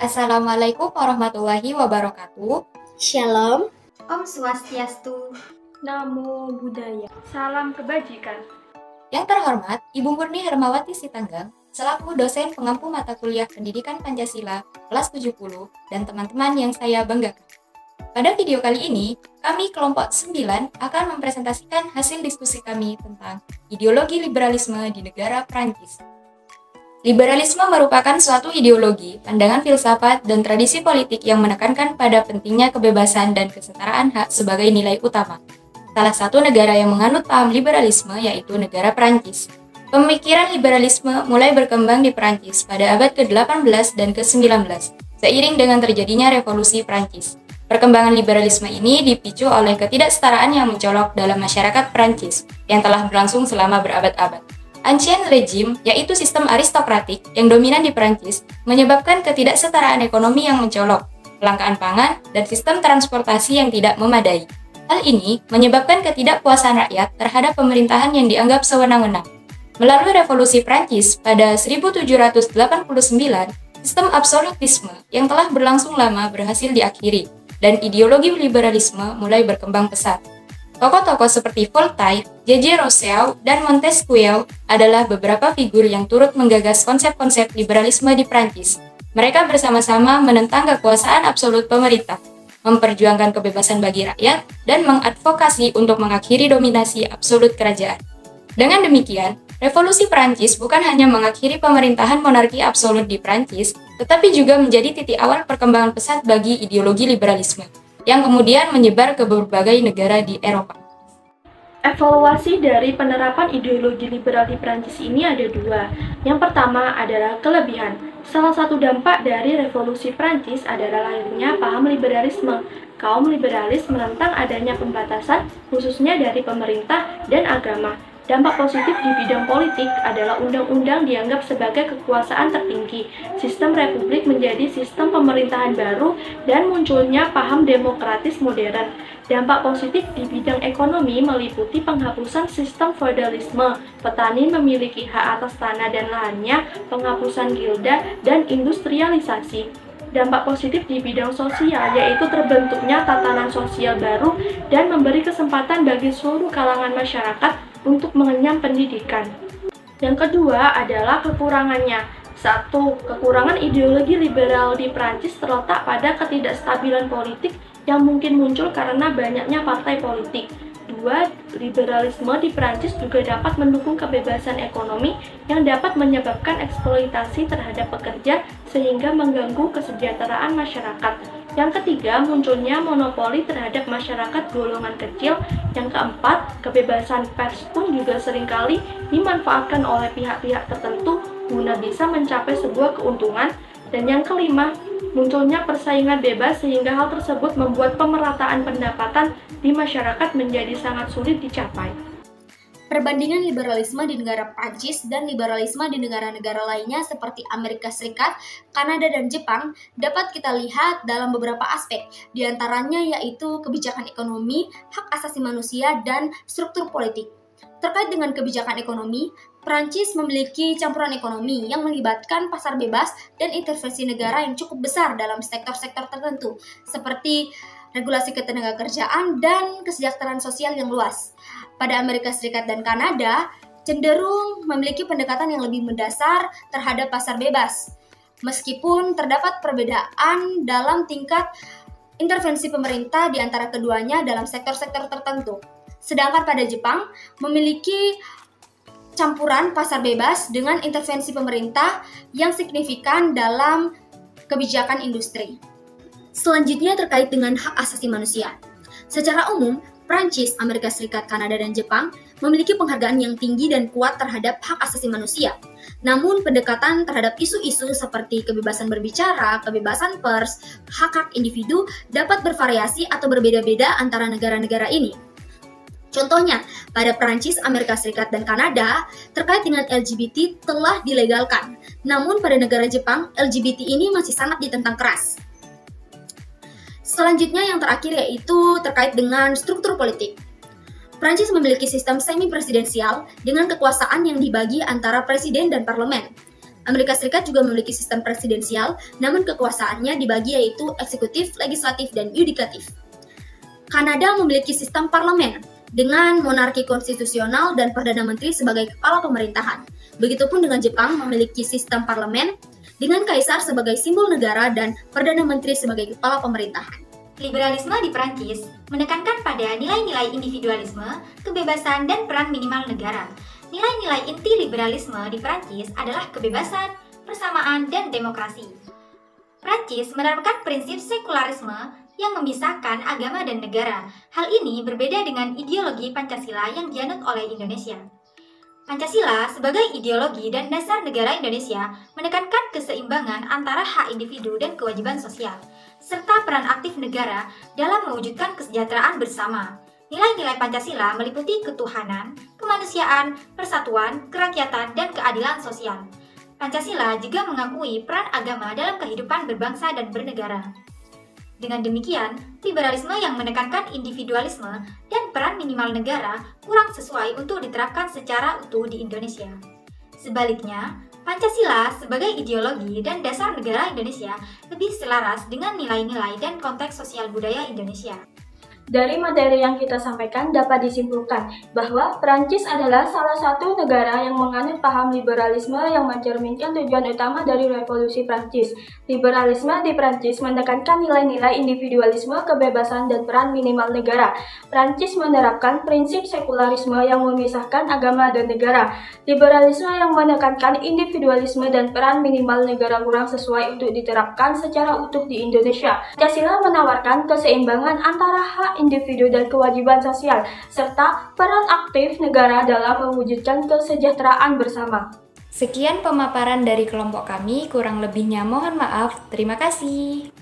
Assalamualaikum warahmatullahi wabarakatuh. Shalom. Om Swastiastu. Namo Buddhaya. Salam kebajikan. Yang terhormat, Ibu Murni Hermawati Sitanggang, selaku dosen pengampu mata kuliah Pendidikan Pancasila kelas 70 dan teman-teman yang saya banggakan. Pada video kali ini, kami kelompok 9 akan mempresentasikan hasil diskusi kami tentang ideologi liberalisme di negara Prancis. Liberalisme merupakan suatu ideologi, pandangan filsafat, dan tradisi politik yang menekankan pada pentingnya kebebasan dan kesetaraan hak sebagai nilai utama. Salah satu negara yang menganut paham liberalisme yaitu negara Prancis. Pemikiran liberalisme mulai berkembang di Prancis pada abad ke-18 dan ke-19, seiring dengan terjadinya revolusi Prancis. Perkembangan liberalisme ini dipicu oleh ketidaksetaraan yang mencolok dalam masyarakat Prancis yang telah berlangsung selama berabad-abad. Ancien regime, yaitu sistem aristokratik yang dominan di Prancis, menyebabkan ketidaksetaraan ekonomi yang mencolok, kelangkaan pangan, dan sistem transportasi yang tidak memadai. Hal ini menyebabkan ketidakpuasan rakyat terhadap pemerintahan yang dianggap sewenang-wenang. Melalui revolusi Prancis pada 1789, sistem absolutisme yang telah berlangsung lama berhasil diakhiri, dan ideologi liberalisme mulai berkembang pesat. Tokoh-tokoh seperti Voltaire, J.J. Rousseau, dan Montesquieu adalah beberapa figur yang turut menggagas konsep-konsep liberalisme di Prancis. Mereka bersama-sama menentang kekuasaan absolut pemerintah, memperjuangkan kebebasan bagi rakyat, dan mengadvokasi untuk mengakhiri dominasi absolut kerajaan. Dengan demikian, revolusi Prancis bukan hanya mengakhiri pemerintahan monarki absolut di Prancis, tetapi juga menjadi titik awal perkembangan pesat bagi ideologi liberalisme, yang kemudian menyebar ke berbagai negara di Eropa. Evaluasi dari penerapan ideologi liberal di Prancis ini ada dua. Yang pertama adalah kelebihan. Salah satu dampak dari revolusi Prancis adalah lahirnya paham liberalisme. Kaum liberalis menentang adanya pembatasan, khususnya dari pemerintah dan agama. Dampak positif di bidang politik adalah undang-undang dianggap sebagai kekuasaan tertinggi, sistem republik menjadi sistem pemerintahan baru, dan munculnya paham demokratis modern. Dampak positif di bidang ekonomi meliputi penghapusan sistem feodalisme, petani memiliki hak atas tanah dan lahannya, penghapusan gilda, dan industrialisasi. Dampak positif di bidang sosial yaitu terbentuknya tatanan sosial baru dan memberi kesempatan bagi seluruh kalangan masyarakat untuk mengenyam pendidikan. Yang kedua adalah kekurangannya. Satu, kekurangan ideologi liberal di Prancis terletak pada ketidakstabilan politik yang mungkin muncul karena banyaknya partai politik. Dua, liberalisme di Prancis juga dapat mendukung kebebasan ekonomi yang dapat menyebabkan eksploitasi terhadap pekerja sehingga mengganggu kesejahteraan masyarakat. Yang ketiga, munculnya monopoli terhadap masyarakat golongan kecil. Yang keempat, kebebasan pers pun juga seringkali dimanfaatkan oleh pihak-pihak tertentu guna bisa mencapai sebuah keuntungan. Dan yang kelima, munculnya persaingan bebas sehingga hal tersebut membuat pemerataan pendapatan di masyarakat menjadi sangat sulit dicapai. Perbandingan liberalisme di negara Prancis dan liberalisme di negara-negara lainnya seperti Amerika Serikat, Kanada, dan Jepang dapat kita lihat dalam beberapa aspek, di antaranya yaitu kebijakan ekonomi, hak asasi manusia, dan struktur politik. Terkait dengan kebijakan ekonomi, Prancis memiliki campuran ekonomi yang melibatkan pasar bebas dan intervensi negara yang cukup besar dalam sektor-sektor tertentu, seperti regulasi ketenagakerjaan dan kesejahteraan sosial yang luas. Pada Amerika Serikat dan Kanada, cenderung memiliki pendekatan yang lebih mendasar terhadap pasar bebas, meskipun terdapat perbedaan dalam tingkat intervensi pemerintah di antara keduanya dalam sektor-sektor tertentu. Sedangkan pada Jepang, memiliki campuran pasar bebas dengan intervensi pemerintah yang signifikan dalam kebijakan industri. Selanjutnya terkait dengan hak asasi manusia. Secara umum, Prancis, Amerika Serikat, Kanada, dan Jepang memiliki penghargaan yang tinggi dan kuat terhadap hak asasi manusia. Namun, pendekatan terhadap isu-isu seperti kebebasan berbicara, kebebasan pers, hak-hak individu dapat bervariasi atau berbeda-beda antara negara-negara ini. Contohnya, pada Prancis, Amerika Serikat, dan Kanada, terkait dengan LGBT telah dilegalkan. Namun, pada negara Jepang, LGBT ini masih sangat ditentang keras. Selanjutnya yang terakhir yaitu terkait dengan struktur politik. Prancis memiliki sistem semi-presidensial dengan kekuasaan yang dibagi antara presiden dan parlemen. Amerika Serikat juga memiliki sistem presidensial, namun kekuasaannya dibagi yaitu eksekutif, legislatif, dan yudikatif. Kanada memiliki sistem parlemen dengan monarki konstitusional dan Perdana Menteri sebagai kepala pemerintahan. Begitupun dengan Jepang memiliki sistem parlemen dengan kaisar sebagai simbol negara dan Perdana Menteri sebagai kepala pemerintahan. Liberalisme di Prancis menekankan pada nilai-nilai individualisme, kebebasan, dan peran minimal negara. Nilai-nilai inti liberalisme di Prancis adalah kebebasan, persamaan, dan demokrasi. Prancis menerapkan prinsip sekularisme yang memisahkan agama dan negara. Hal ini berbeda dengan ideologi Pancasila yang dianut oleh Indonesia. Pancasila sebagai ideologi dan dasar negara Indonesia menekankan keseimbangan antara hak individu dan kewajiban sosial, serta peran aktif negara dalam mewujudkan kesejahteraan bersama. Nilai-nilai Pancasila meliputi ketuhanan, kemanusiaan, persatuan, kerakyatan, dan keadilan sosial. Pancasila juga mengakui peran agama dalam kehidupan berbangsa dan bernegara. Dengan demikian, liberalisme yang menekankan individualisme dan peran minimal negara kurang sesuai untuk diterapkan secara utuh di Indonesia. Sebaliknya, Pancasila sebagai ideologi dan dasar negara Indonesia lebih selaras dengan nilai-nilai dan konteks sosial budaya Indonesia. Dari materi yang kita sampaikan dapat disimpulkan bahwa Prancis adalah salah satu negara yang menganut paham liberalisme yang mencerminkan tujuan utama dari revolusi Prancis. Liberalisme di Prancis menekankan nilai-nilai individualisme, kebebasan, dan peran minimal negara. Prancis menerapkan prinsip sekularisme yang memisahkan agama dan negara. Liberalisme yang menekankan individualisme dan peran minimal negara kurang sesuai untuk diterapkan secara utuh di Indonesia. Pancasila menawarkan keseimbangan antara hak individu dan kewajiban sosial, serta peran aktif negara dalam mewujudkan kesejahteraan bersama. Sekian pemaparan dari kelompok kami, kurang lebihnya mohon maaf. Terima kasih.